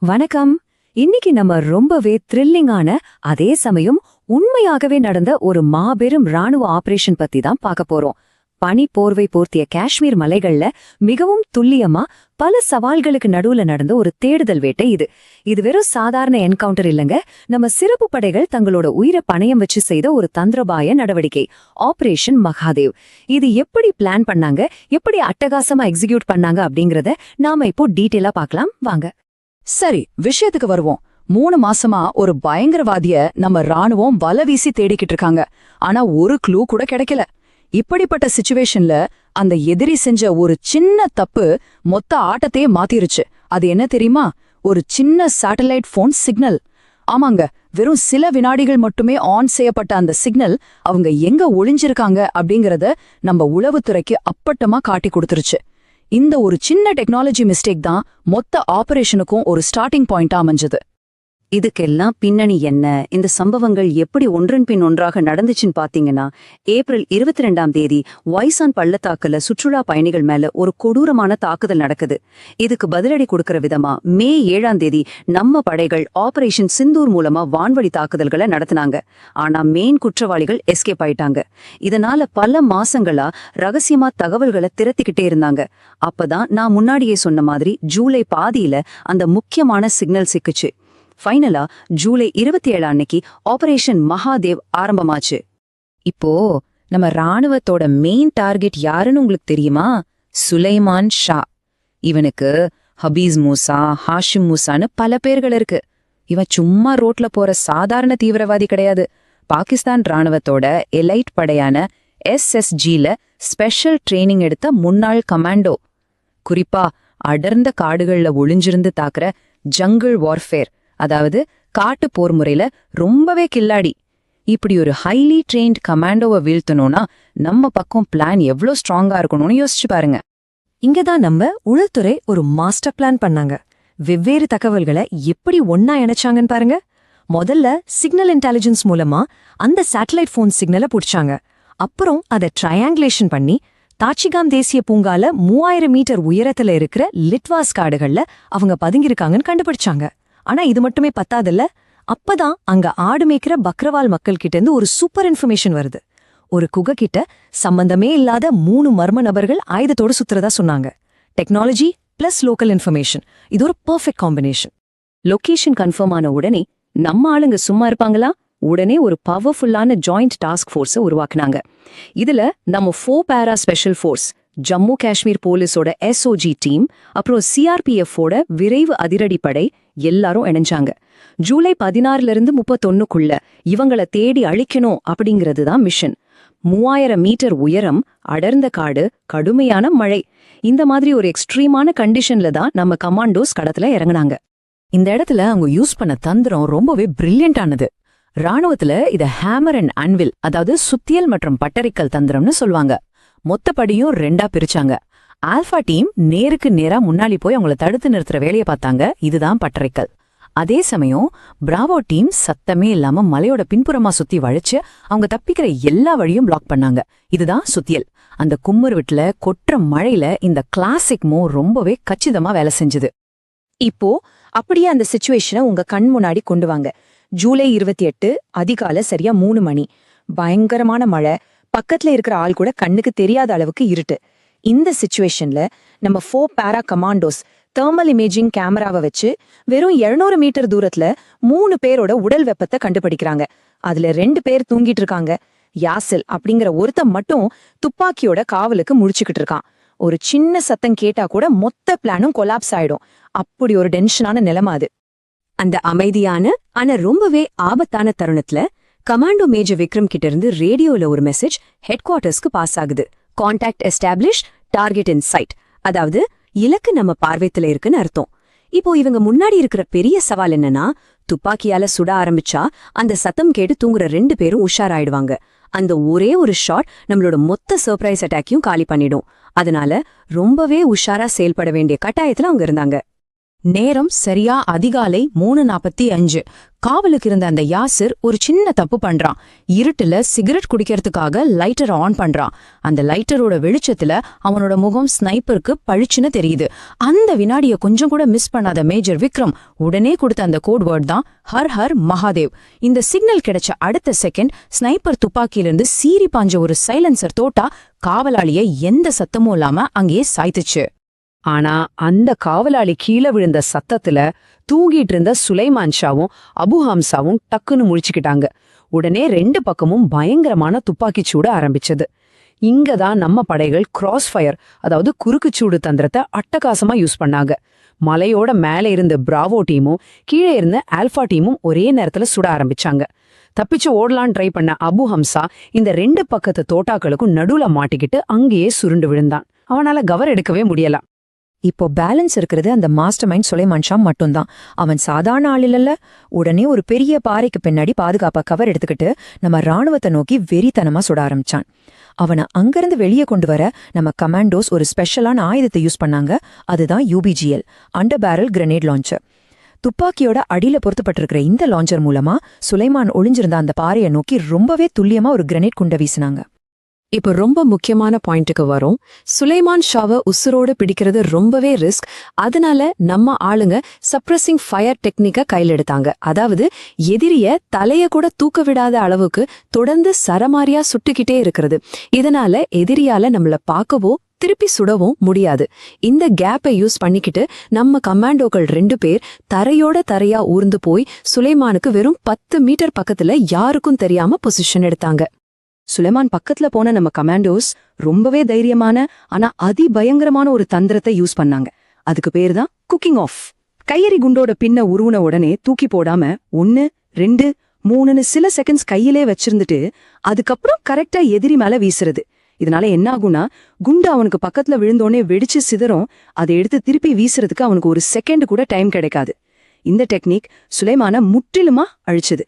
வணக்கம். இன்னைக்கு நம்ம ரொம்பவே த்ரில்லிங்கான அதே சமயம் உண்மையாகவே நடந்த ஒரு மாபெரும் ராணுவ ஆபரேஷன் பத்தி தான் பார்க்க போறோம். பனி போர்வை போர்த்திய காஷ்மீர் மலைகள்ல மிகவும் துல்லியமா பல சவால்களுக்கு நடுவுல நடந்த ஒரு தேடுதல் வேட்டை இது. இது வெறும் சாதாரண என்கவுண்டர் இல்லங்க. நம்ம சிறப்பு படைகள் தங்களோட உயிரை பணயம் வச்சு செய்த ஒரு தந்திரபாய நடவடிக்கை, ஆபரேஷன் மகாதேவ். இது எப்படி பிளான் பண்ணாங்க, எப்படி அட்டகாசமா எக்ஸிக்யூட் பண்ணாங்க அப்படிங்கறத நாம இப்போ டீட்டெயிலா பார்க்கலாம் வாங்க. சரி, விஷயத்துக்கு வருவோம். 3 மாசமா ஒரு பயங்கரவாதிய நம்ம ராணுவம் வலை வீசி தேடிக்கிட்டு இருக்காங்க. ஆனா ஒரு க்ளூ கூட கிடைக்கல. இப்படிப்பட்ட சிச்சுவேஷன்ல அந்த எதிரி செஞ்ச ஒரு சின்ன தப்பு மொத்த ஆட்டத்தையே மாத்திருச்சு. அது என்ன தெரியுமா? ஒரு சின்ன சேட்டலைட் போன் சிக்னல். ஆமாங்க, வெறும் சில வினாடிகள் மட்டுமே ஆன் செய்யப்பட்ட அந்த சிக்னல் அவங்க எங்க ஒளிஞ்சிருக்காங்க அப்படிங்கறத நம்ம உளவுத்துறைக்கு அப்பட்டமா காட்டி கொடுத்துருச்சு. இந்த ஒரு சின்ன டெக்னாலஜி மிஸ்டேக் தான் மொத்த ஆபரேஷனுக்கும் ஒரு ஸ்டார்டிங் பாயிண்டா அமைஞ்சது. இதுக்கெல்லாம் பின்னணி என்ன, இந்த சம்பவங்கள் எப்படி ஒன்றன் பின் ஒன்றாக நடந்துச்சுன்னு பாத்தீங்கன்னா, ஏப்ரல் 22ஆம் தேதி வைசான் பள்ளத்தாக்குல சுற்றுலா பயணிகள் மேல ஒரு கொடூரமான தாக்குதல் நடக்குது. இதுக்கு பதிலடி கொடுக்கற விதமா மே 7ஆம் தேதி நம்ம படைகள் ஆபரேஷன் சிந்தூர் மூலமா வான்வழி தாக்குதல்களை நடத்தினாங்க. ஆனா மெயின் குற்றவாளிகள் எஸ்கேப் ஆயிட்டாங்க. இதனால பல மாசங்களா ரகசியமா தகவல்களை திரத்திக்கிட்டே இருந்தாங்க. அப்பதான் நான் முன்னாடியே சொன்ன மாதிரி ஜூலை பாதியில அந்த முக்கியமான சிக்னல் சிக்குச்சு. ஃபைனலா ஜூலை 27 அன்னைக்கு ஆபரேஷன் மகாதேவ் ஆரம்பமாச்சு. இப்போ நம்ம ராணுவத்தோட மெயின் டார்கெட் யாருன்னு உங்களுக்கு தெரியுமா? சுலைமான் ஷா. இவனுக்கு ஹபீஸ் மூசா, ஹாஷிம் மூசான்னு பல பேர்கள் இருக்கு. இவன் சும்மா ரோட்ல போற சாதாரண தீவிரவாதி கிடையாது. பாகிஸ்தான் ராணுவத்தோட எலைட் படையான SSGல ஸ்பெஷல் ட்ரெயினிங் எடுத்த முன்னாள் கமாண்டோ. குறிப்பா அடர்ந்த காடுகள்ல ஒளிஞ்சிருந்து தாக்குற ஜங்கிள் வார்ஃபேர், அதாவது காட்டு போர் முறையில ரொம்பவே கில்லாடி. இப்படி ஒரு ஹைலி ட்ரெயின்ட் கமாண்டோவை வீழ்த்தணும்னா நம்ம பக்கம் பிளான் எவ்வளோ ஸ்ட்ராங்கா இருக்கணும்னு யோசிச்சு பாருங்க. இங்கதான் நம்ம உளவுத்துறை ஒரு மாஸ்டர் பிளான் பண்ணாங்க. வெவ்வேறு தகவல்களை எப்படி ஒன்னா இணைச்சாங்கன்னு பாருங்க. முதல்ல சிக்னல் இன்டெலிஜென்ஸ் மூலமா அந்த சேட்டலைட் போன் சிக்னலை புடிச்சாங்க. அப்புறம் அதை ட்ரையாங்குலேஷன் பண்ணி தாச்சிகாம் தேசிய பூங்கால 3000 மீட்டர் உயரத்துல இருக்கிற லிட்வாஸ் காடுகள்ல அவங்க பதுங்கிருக்காங்கன்னு கண்டுபிடிச்சாங்க. ஆனா இது மட்டுமே பத்தாதுல்ல. அப்பதான் அங்க ஆடு மேய்க்கிற பக்ரவால் மக்கள் கிட்ட இருந்து ஒரு சூப்பர் இன்ஃபர்மேஷன் வருது. ஒரு குகை கிட்ட சம்பந்தமே இல்லாத 3 மர்ம நபர்கள் ஆயுதத்தோடு சுத்துறதா சொன்னாங்க. டெக்னாலஜி பிளஸ் லோக்கல் இன்ஃபர்மேஷன், இது ஒரு பெர்ஃபெக்ட் காம்பினேஷன். லொகேஷன் கன்ஃபார்ம் ஆன உடனே நம்ம ஆளுங்க சும்மா இருப்பாங்களா? உடனே ஒரு பவர்ஃபுல்லான ஜாயிண்ட் டாஸ்க் ஃபோர்ஸை உருவாக்குனாங்க. இதுல நம்ம 4 பேரா ஸ்பெஷல் ஃபோர்ஸ், ஜம்மு காஷ்மீர் போலீஸோட SOG டீம், அப்புறம் CRPF ஓட விரைவு அதிரடிப்படை எல்லாரும் இணைஞ்சாங்க. ஜூலை 16லிருந்து 31க்குள்ள இவங்கள தேடி அழிக்கணும் அப்படிங்கிறது தான் மிஷன். 3000 மீட்டர் உயரம், அடர்ந்த காடு, கடுமையான மழை, இந்த மாதிரி ஒரு எக்ஸ்ட்ரீமான கண்டிஷன்ல தான் நம்ம கமாண்டோஸ் களத்துல இறங்குனாங்க. இந்த இடத்துல அவங்க யூஸ் பண்ண தந்திரம் ரொம்பவே பிரில்லியண்டானது. ராணுவத்துல இத ஹேமர் அண்ட் அன்வில், அதாவது சுத்தியல் மற்றும் பட்டறிக்கல் தந்திரம்னு சொல்லுவாங்க. மொத்தப்படியும் 2ஆ பிரிச்சாங்க. ஆல்பா டீம் நேருக்கு நேரா முன்னாடி போய் அவங்கள தடுத்து நிறுத்துற வேலையை பார்த்தாங்க. இதுதான் பட்டறைக்கல். அதே சமயம் பிராவோ டீம் சத்தமே இல்லாம மலையோட பின்புறமா சுத்தி வளைச்சு அவங்க தப்பிக்கிற எல்லா வழியும் பிளாக் பண்ணாங்க. இதுதான் சுத்தியல். அந்த கும்மர் வீட்டுல கொற்ற மழையில இந்த கிளாசிக் மூவ் ரொம்பவே கச்சிதமா வேலை செஞ்சுது. இப்போ அப்படியே அந்த சிச்சுவேஷனை உங்க கண் முன்னாடி கொண்டு வாங்க. ஜூலை 28 அதிகாலை சரியா 3 மணி. பயங்கரமான மழை. பக்கத்துல இருக்கிற ஆள் கூட கண்ணுக்கு தெரியாத அளவுக்கு இருட்டு. இந்த சிச்சுவேஷன்ல நம்ம 4 பேரா கமாண்டோஸ் தெர்மல் இமேஜிங் கேமராவை வச்சு வெறும் 700 மீட்டர் தூரத்துல 3 பேரோட உடல் வெப்பத்தை கண்டுபிடிக்கிறாங்க. அதுல 2 பேர் தூங்கிட்டு இருக்காங்க. யாசில் அப்படிங்கிற ஒருத்தன் மட்டும் துப்பாக்கியோட காவலுக்கு முடிச்சுக்கிட்டு இருக்கான். ஒரு சின்ன சத்தம் கேட்டா கூட மொத்த பிளானும் கொலாப்ஸ் ஆயிடும். அப்படி ஒரு டென்ஷனான நிலைமை அது. அந்த அமைதியான ஆனா ரொம்பவே ஆபத்தான தருணத்துல கமாண்டோ மேஜர் விக்ரம் கிட்ட இருந்து ரேடியோல ஒரு மெசேஜ் ஹெட் குவார்ட்டர்ஸ்க்கு பாஸ் ஆகுது. Contact establish, target in sight. அதாவது இலக்கு நம்ம பார்வைத்துல இருக்குன்னு அர்த்தம். இப்போ இவங்க முன்னாடி இருக்கிற பெரிய சவால் என்னன்னா, துப்பாக்கியால சுட ஆரம்பிச்சா அந்த சத்தம் கேட்டு தூங்குற 2 பேரும் உஷாராயிடுவாங்க. அந்த ஒரே ஒரு ஷாட் நம்மளோட மொத்த சர்ப்ரைஸ் அட்டாக்கையும் காலி பண்ணிடும். அதனால ரொம்பவே உஷாரா செயல்பட வேண்டிய கட்டாயத்துல அவங்க இருந்தாங்க. நேரம் சரியா அதிகாலை 3:45. காவலுக்கு இருந்த அந்த யாசிர் ஒரு சின்ன தப்பு பண்றான். இருட்டுல சிகரெட் குடிக்கிறதுக்காக லைட்டர் ஆன் பண்றான். அந்த லைட்டரோட வெளிச்சத்துல அவனோட முகம் ஸ்னைப்பருக்கு பளிச்சுன்னு தெரியுது. அந்த வினாடிய கொஞ்சம் கூட மிஸ் பண்ணாத மேஜர் விக்ரம் உடனே கொடுத்த அந்த கோட் வேர்ட் தான் ஹர் ஹர் மகாதேவ். இந்த சிக்னல் கிடைச்ச அடுத்த செகண்ட் ஸ்னைப்பர் துப்பாக்கியிலிருந்து சீறி பாஞ்ச ஒரு சைலன்சர் தோட்டா காவலாளிய எந்த சத்தமும் இல்லாம அங்கேயே சாய்த்துச்சு. ஆனா அந்த காவலாளி கீழே விழுந்த சத்தத்துல தூங்கிட்டு இருந்த சுலைமான் ஷாவும் அபு ஹம்சாவும் டக்குன்னு முழிச்சுக்கிட்டாங்க. உடனே 2 பக்கமும் பயங்கரமான துப்பாக்கிச் சூடு ஆரம்பிச்சது. இங்கதான் நம்ம படைகள் கிராஸ் ஃபயர், அதாவது குறுக்குச்சூடு தந்திரத்தை அட்டகாசமா யூஸ் பண்ணாங்க. மலையோட மேலே இருந்த பிராவோ டீமும் கீழே இருந்த ஆல்பா டீமும் ஒரே நேரத்துல சுட ஆரம்பிச்சாங்க. தப்பிச்சு ஓடலான்னு ட்ரை பண்ண அபு ஹம்சா இந்த 2 பக்கத்து தோட்டாக்களுக்கும் நடுவுல மாட்டிக்கிட்டு அங்கேயே சுருண்டு விழுந்தான். அவனால கவர் எடுக்கவே முடியல. இப்போ பேலன்ஸ் இருக்கிறது அந்த மாஸ்டர் மைண்ட் சுலைமான் ஷா மட்டும்தான். அவன் சாதாரண ஆள் இல்லல்ல. உடனே ஒரு பெரிய பாறைக்கு பின்னாடி பாதுகாப்பா கவர் எடுத்துக்கிட்டு நம்ம ராணுவத்தை நோக்கி வெறித்தனமா சுட ஆரம்பிச்சான். அவனை அங்கிருந்து வெளியே கொண்டு வர நம்ம கமாண்டோஸ் ஒரு ஸ்பெஷலான ஆயுதத்தை யூஸ் பண்ணாங்க. அதுதான் UBGL, under barrel grenade launcher. துப்பாக்கியோட அடியில பொருத்தப்பட்டிருக்கிற இந்த லான்ச்சர் மூலமா சுலைமான் ஒளிஞ்சிருந்த அந்த பாறையை நோக்கி ரொம்பவே துல்லியமா ஒரு கிரனேட் குண்டை வீசினாங்க. இப்ப ரொம்ப முக்கியமான பாயிண்ட்டுக்கு வரும். சுலைமான் ஷாவை உசுரோடு பிடிக்கிறது ரொம்பவே ரிஸ்க். அதனால நம்ம ஆளுங்க சப்ரஸிங் ஃபயர் டெக்னிக்க கையில் எடுத்தாங்க. அதாவது எதிரிய தலைய கூட தூக்க விடாத அளவுக்கு தொடர்ந்து சரமாரியா சுட்டுக்கிட்டே இருக்கிறது. இதனால எதிரியால நம்மள பார்க்கவோ திருப்பி சுடவும் முடியாது. இந்த கேப்பை யூஸ் பண்ணிக்கிட்டு நம்ம கமாண்டோக்கள் 2 பேர் தரையோட தரையா ஊர்ந்து போய் சுலைமானுக்கு வெறும் 10 மீட்டர் பக்கத்துல யாருக்கும் தெரியாம பொசிஷன் எடுத்தாங்க. சுலைமான் பக்கத்துல போன நம்ம கமாண்டோஸ் ரொம்பவே தைரியமான ஆனா அதிபயங்கரமான ஒரு தந்திரத்தை யூஸ் பண்ணாங்க. அதுக்கு பேர் தான் குக்கிங் ஆஃப். கையெறி குண்டோட பின்ன உருவுன உடனே தூக்கி போடாம 1, 2, 3ன்னு சில செகண்ட்ஸ் கையிலே வச்சிருந்துட்டு அதுக்கப்புறம் கரெக்டா எதிரி மேல வீசுறது. இதனால என்ன ஆகும்னா, குண்டு அவனுக்கு பக்கத்துல விழுந்தோடனே வெடிச்சு சிதறும். அதை எடுத்து திருப்பி வீசுறதுக்கு அவனுக்கு ஒரு செகண்ட் கூட டைம் கிடைக்காது. இந்த டெக்னிக் சுலைமான முற்றிலுமா அழிச்சுது.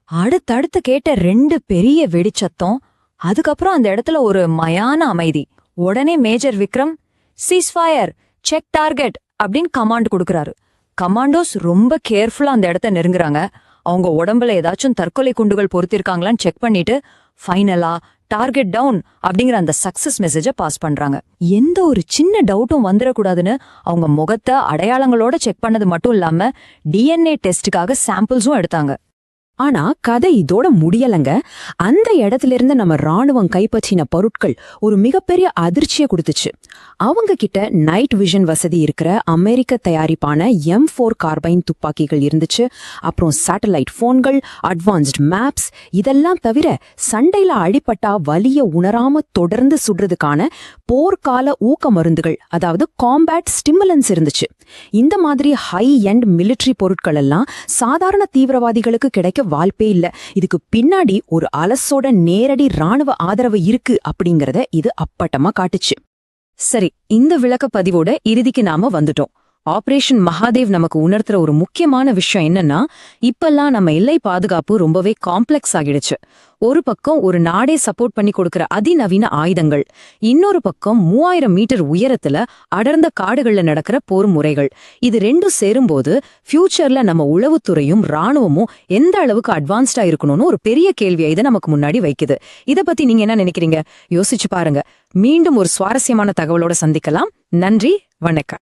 அடுத்தடுத்து கேட்ட 2 பெரிய வெடிச்சத்தம். அதுக்கப்புறம் அந்த இடத்துல ஒரு மயான அமைதி. உடனே major Vikram ceasefire, check target அப்படின்னு கமாண்ட் கொடுக்கறாரு. கமாண்டோஸ் ரொம்ப கேர்ஃபுல்லா அந்த இடத்த நெருங்குறாங்க. அவங்க உடம்புல ஏதாச்சும் தற்கொலை குண்டுகள் பொருத்திருக்காங்களான்னு செக் பண்ணிட்டு ஃபைனலா டார்கெட் டவுன் அப்படிங்கிற அந்த சக்சஸ் மெசேஜ பாஸ் பண்றாங்க. எந்த ஒரு சின்ன டவுட்டும் வந்துடக்கூடாதுன்னு அவங்க முகத்தை அடையாளங்களோட செக் பண்ணது மட்டும் இல்லாம DNA டெஸ்டுக்காக சாம்பிள்ஸும் எடுத்தாங்க. ஆனா கதை இதோட முடியலங்க. அந்த இடத்துல இருந்து நம்ம ராணுவம் கைப்பற்றின பொருட்கள் ஒரு மிகப்பெரிய அதிர்ச்சியை கொடுத்துச்சு. அவங்க கிட்ட நைட் விஷன் வசதி இருக்கிற அமெரிக்க தயாரிப்பான M4 கார்பைன் துப்பாக்கிகள் இருந்துச்சு. அப்புறம் சேட்டலைட் போன்கள், அட்வான்ஸ்ட் மேப்ஸ், இதெல்லாம் தவிர சண்டையில அடிபட்டா வலிய உணராம தொடர்ந்து சுடுறதுக்கான போர்க்கால ஊக்க மருந்துகள், அதாவது காம்பேட் ஸ்டிமுலன்ஸ் இருந்துச்சு. இந்த மாதிரி ஹை எண்ட் மிலிட்டரி பொருட்கள் எல்லாம் சாதாரண தீவிரவாதிகளுக்கு கிடைக்க வாய்ப்பே இல்ல. இதுக்கு பின்னாடி ஒரு அலசோட நேரடி ராணுவ ஆதரவு இருக்கு அப்படிங்கறத இது அப்பட்டமா காட்டுச்சு. சரி, இந்த விளக்க பதிவோட இறுதிக்கு நாம வந்துட்டோம். ஆபரேஷன் மகாதேவ் நமக்கு உணர்த்துற ஒரு முக்கியமான விஷயம் என்னன்னா, இப்பெல்லாம் நம்ம எல்லை பாதுகாப்பு ரொம்பவே காம்ப்ளெக்ஸ் ஆகிடுச்சு. ஒரு பக்கம் ஒரு நாடே சப்போர்ட் பண்ணி கொடுக்கிற அதிநவீன ஆயுதங்கள், இன்னொரு பக்கம் 3000 மீட்டர் உயரத்துல அடர்ந்த காடுகள்ல நடக்கிற போர் முறைகள். இது 2 சேரும்போது ஃபியூச்சர்ல நம்ம உளவுத்துறையும் ராணுவமும் எந்த அளவுக்கு அட்வான்ஸ்டா இருக்கணும்னு ஒரு பெரிய கேள்வியை இதை நமக்கு முன்னாடி வைக்குது. இத பத்தி நீங்க என்ன நினைக்கிறீங்க? யோசிச்சு பாருங்க. மீண்டும் ஒரு சுவாரஸ்யமான தகவலோட சந்திக்கலாம். நன்றி, வணக்கம்.